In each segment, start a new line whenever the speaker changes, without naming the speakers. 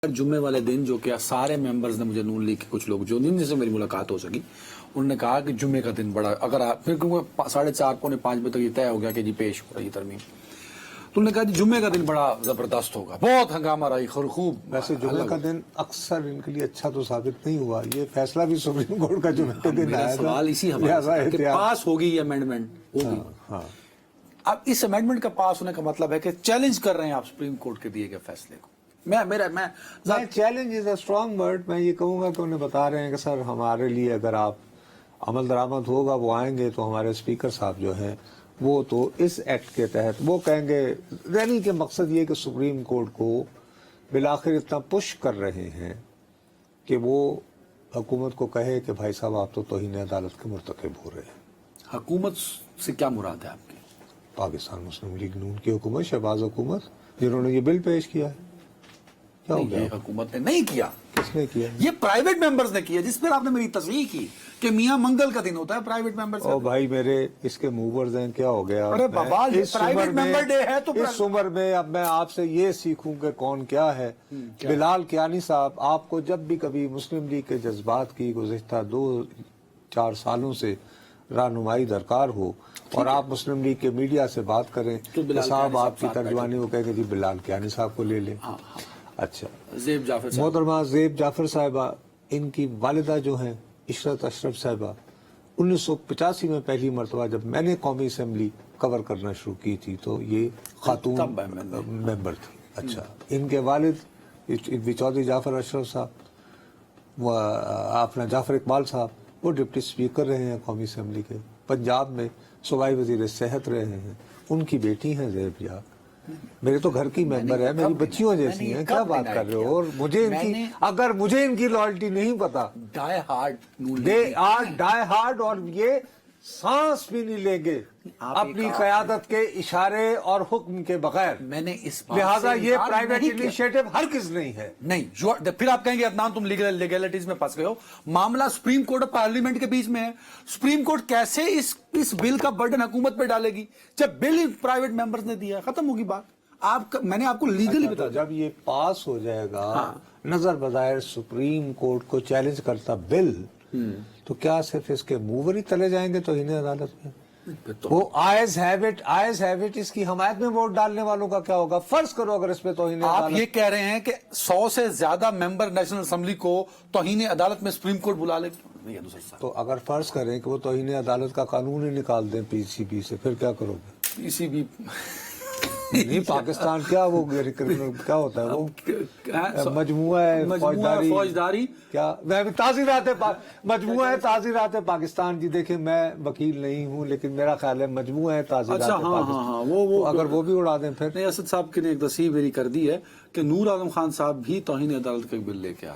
جمعے والے دن جو کہ سارے ممبرز نے مجھے نون لیگ کے کچھ لوگ جو جن سے میری ملاقات ہو سکی انہوں نے کہا کہ جمعے کا دن بڑا اگر آپ پھر کیونکہ 4:30 پونے 5 بجے تک یہ طے ہو گیا کہ جی پیش ہو رہی ترمیم تو انہوں نے کہا جی جمعے کا دن بڑا زبردست ہوگا بہت ہنگامہ رہی خوب
ویسے جمعے کا دن اکثر ان کے لیے اچھا تو ثابت نہیں ہوا یہ فیصلہ بھی سپریم کورٹ کا جمعے کے دن آیا
سوال اسی حوالے سے کہ پاس ہوگی یہ امینڈمنٹ ہوگی اب اس امینڈمنٹ کا پاس ہونے کا مطلب ہے کہ چیلنج کر رہے ہیں آپ سپریم کورٹ کے دیے گئے فیصلے کو
challenge is a strong word میں یہ کہوں گا کہ انہیں بتا رہے ہیں کہ سر ہمارے لیے اگر آپ عمل درآمد ہوگا وہ آئیں گے تو ہمارے اسپیکر صاحب جو ہیں وہ تو اس ایکٹ کے تحت وہ کہیں گے یعنی کہ مقصد یہ کہ سپریم کورٹ کو بالآخر اتنا پش کر رہے ہیں کہ وہ حکومت کو کہے کہ بھائی صاحب آپ تو توہین عدالت کے مرتکب ہو رہے ہیں.
حکومت سے کیا مراد ہے آپ کی؟
پاکستان مسلم لیگ نون کی حکومت شہباز حکومت جنہوں نے یہ بل پیش کیا ہے. کیا ہو گیا؟
یہ حکومت نے نہیں کیا.
کس نے کیا؟
یہ پرائیویٹ ممبرز نے کیا جس پر آپ نے میری تصریح کی کہ میاں منگل کا دن ہوتا ہے پرائیویٹ ممبرز.
او بھائی میرے اس کے موورز ہیں کیا ہو گیا؟
ارے بابا یہ پرائیویٹ ممبر ڈے ہے تو
اس عمر میں اب میں آپ سے یہ سیکھوں کہ کون کیا ہے. بلال کیانی صاحب آپ کو جب بھی کبھی مسلم لیگ کے جذبات کی گزشتہ 2-4 سالوں سے رہنمائی درکار ہو اور آپ مسلم لیگ کے میڈیا سے بات کریں تو صاحب آپ کی ترجمانی وہ کہیں کہ جی بلال کیانی صاحب کو لے لیں. اچھا
زیب جعفر صاحب
محترمہ زیب جعفر صاحبہ ان کی والدہ جو ہیں عشرت اشرف صاحبہ 1985 میں پہلی مرتبہ جب میں نے قومی اسمبلی کور کرنا شروع کی تھی تو یہ خاتون ممبر تھی. اچھا ان کے والد چودھری جعفر اشرف صاحب وہ اپنا جعفر اقبال صاحب وہ ڈپٹی اسپیکر رہے ہیں قومی اسمبلی کے پنجاب میں صوبائی وزیر صحت رہے ہیں. ان کی بیٹی ہیں زیب جا میرے تو گھر کی ممبر ہے میری بچیوں جیسی ہیں کیا بات کر رہے ہو. اور مجھے ان کی اگر مجھے ان کی لائلٹی نہیں پتا
die hard
they are die hard اور یہ سانس بھی نہیں لیں گے اپنی قیادت کے اشارے اور حکم کے بغیر.
میں نے اس
لہٰذا یہ پرائیویٹ انیشیٹو ہرگز نہیں ہے.
نہیں پھر آپ کہیں گے عدنان تم لیگلٹیز میں پھنس گئے ہو. معاملہ سپریم کورٹ اور پارلیمنٹ کے بیچ میں ہے. سپریم کورٹ کیسے اس بل کا برڈن حکومت پہ ڈالے گی جب بل پرائیویٹ ممبرز نے دیا ہے. ختم ہوگی بات. میں نے آپ کو لیگلی بتا
جب یہ پاس ہو جائے گا نظر بظاہر سپریم کورٹ کو چیلنج کرتا بل تو کیا صرف اس کے موور ہی تلے جائیں گے توہین عدالت میں؟ وہ آئز ہیو اٹ اس کی حمایت میں ووٹ ڈالنے والوں کا کیا ہوگا؟ فرض کرو اگر اس پہ توہین
آپ
عدالت
یہ کہہ رہے ہیں کہ 100 سے زیادہ ممبر نیشنل اسمبلی کو توہین عدالت میں سپریم کورٹ بلا لے
تو اگر فرض کریں کہ وہ توہین عدالت کا قانون ہی نکال دیں پی سی بی سے پھر کیا کرو گے؟
پی سی بی
نہیں پاکستان کیا وہ کیا ہوتا ہے وہ مجموعہ ہے
فوجداری
کیا تعزیرات مجموعہ ہے تعزیرات پاکستان. جی دیکھیں میں وکیل نہیں ہوں لیکن میرا خیال ہے مجموعہ ہے تعزیرات پاکستان
وہ
اگر وہ بھی اڑا دیں پھر.
نہیں اسد صاحب نے ایک تصحیح میری کر دی ہے کہ نور عالم خان صاحب بھی توہین عدالت کا بل لے کے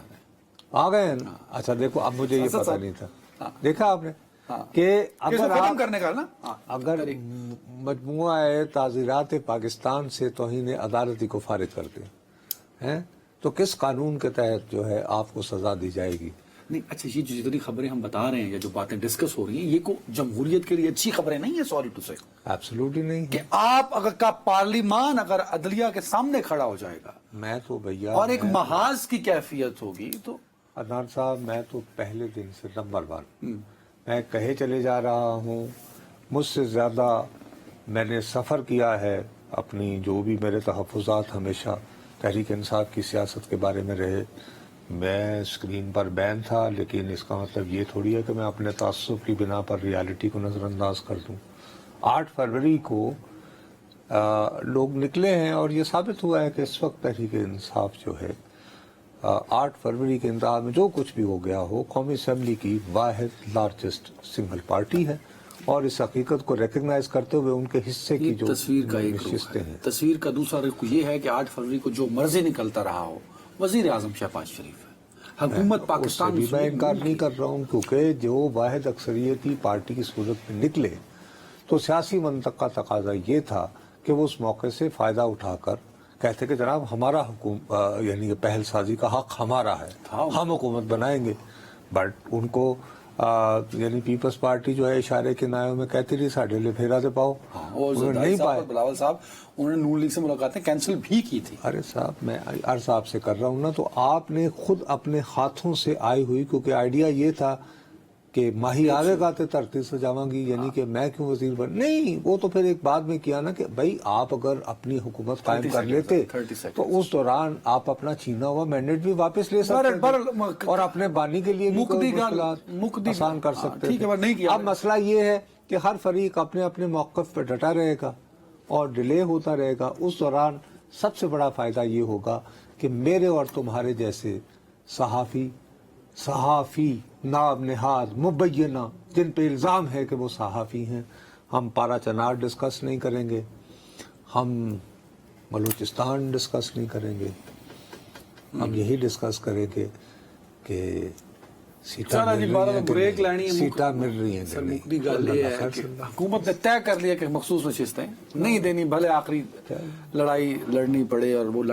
آ گئے
ہیں. اچھا دیکھو اب مجھے یہ پتہ نہیں تھا. دیکھا آپ نے کہ اگر مجموعہ تعزیرات پاکستان سے توہین عدالتی کو فارغ کرتے ہیں تو کس قانون کے تحت جو ہے آپ کو سزا دی جائے گی؟
نہیں اچھا یہ جتنی خبریں ہم بتا رہے ہیں یا جو باتیں ڈسکس ہو رہی ہیں یہ کو جمہوریت کے لیے اچھی خبریں نہیں ہیں. سوری ٹو سے
ایبسولوٹلی نہیں
کہ آپ اگر کا پارلیمان اگر عدلیہ کے سامنے کھڑا ہو جائے گا
میں تو بھیا
اور ایک محاذ کی کیفیت ہوگی تو
عدنان صاحب میں تو پہلے دن سے نمبر 1 میں کہے چلے جا رہا ہوں مجھ سے زیادہ میں نے سفر کیا ہے اپنی جو بھی میرے تحفظات ہمیشہ تحریک انصاف کی سیاست کے بارے میں رہے. میں اسکرین پر بین تھا لیکن اس کا مطلب یہ تھوڑی ہے کہ میں اپنے تعصب کی بنا پر ریالٹی کو نظر انداز کر دوں. 8 فروری کو لوگ نکلے ہیں اور یہ ثابت ہوا ہے کہ اس وقت تحریک انصاف جو ہے 8 فروری کے انتہا میں جو کچھ بھی ہو گیا ہو قومی اسمبلی کی واحد لارجسٹ سنگل پارٹی ہے اور اس حقیقت کو ریکگنائز کرتے ہوئے ان کے حصے کی جو
تصویر کا ایک
نشستیں ہیں.
تصویر کا دوسرا رخ یہ ہے کہ 8 فروری کو جو مرضی نکلتا رہا ہو وزیر اعظم شہباز شریف ہے. حکومت پاکستان
بھی میں انکار نہیں کر رہا ہوں کیونکہ جو واحد اکثریتی پارٹی کی صورت میں نکلے تو سیاسی منطق کا تقاضا یہ تھا کہ وہ اس موقع سے فائدہ اٹھا کر کہتے کہ جناب ہمارا یعنی پہل سازی کا حق ہمارا ہے ہم حکومت بنائیں گے. بٹ ان کو یعنی پیپلز پارٹی جو ہے اشارے کے نایوں میں کہتی رہی ساڈے لیے پھیرا دے پاؤ،
اور
انہوں نے
زرداری
نہیں
صاحب
پائے۔
اور بلاول صاحب انہوں نے نون لیگ سے ملاقاتیں کینسل بھی کی تھی۔
ارے صاحب میں عرض آپ سے کر رہا ہوں نا، تو آپ نے خود اپنے ہاتھوں سے آئی ہوئی، کیونکہ آئیڈیا یہ تھا کہ ماہی آوے گا تے دھرتی سے جاواں گی، یعنی کہ میں کیوں وزیر بن، نہیں وہ تو پھر ایک بعد میں کیا نا کہ بھائی آپ اگر اپنی حکومت قائم کر لیتے
30
تو اس دوران آپ اپنا چھینا ہوا مینڈیٹ بھی واپس لے سکتے تھے اور اپنے بانی کے لیے بھی کوئی مشکلات آسان کر سکتے
ٹھیک ہے، پر نہیں
تھے۔
کیا۔
اب مسئلہ یہ ہے کہ ہر فریق اپنے اپنے موقف پہ ڈٹا رہے گا اور ڈیلے ہوتا رہے گا۔ اس دوران سب سے بڑا فائدہ یہ ہوگا کہ میرے اور تمہارے جیسے صحافی ناب نہاد مبینہ جن پہ الزام ہے کہ وہ صحافی ہیں، ہم پارا چنار ڈسکس نہیں کریں گے، ہم بلوچستان ڈسکس نہیں کریں گے، ہم یہی ڈسکس کریں گے کہ سیٹاں
سر جی بارہ بریک لینی ہے،
سیٹاں مل رہی ہیں
سر مکدی گل یہ ہے کہ حکومت نے طے کر لیا کہ مخصوص نشستیں نہیں دینی، بھلے آخری لڑائی لڑنی پڑے اور وہ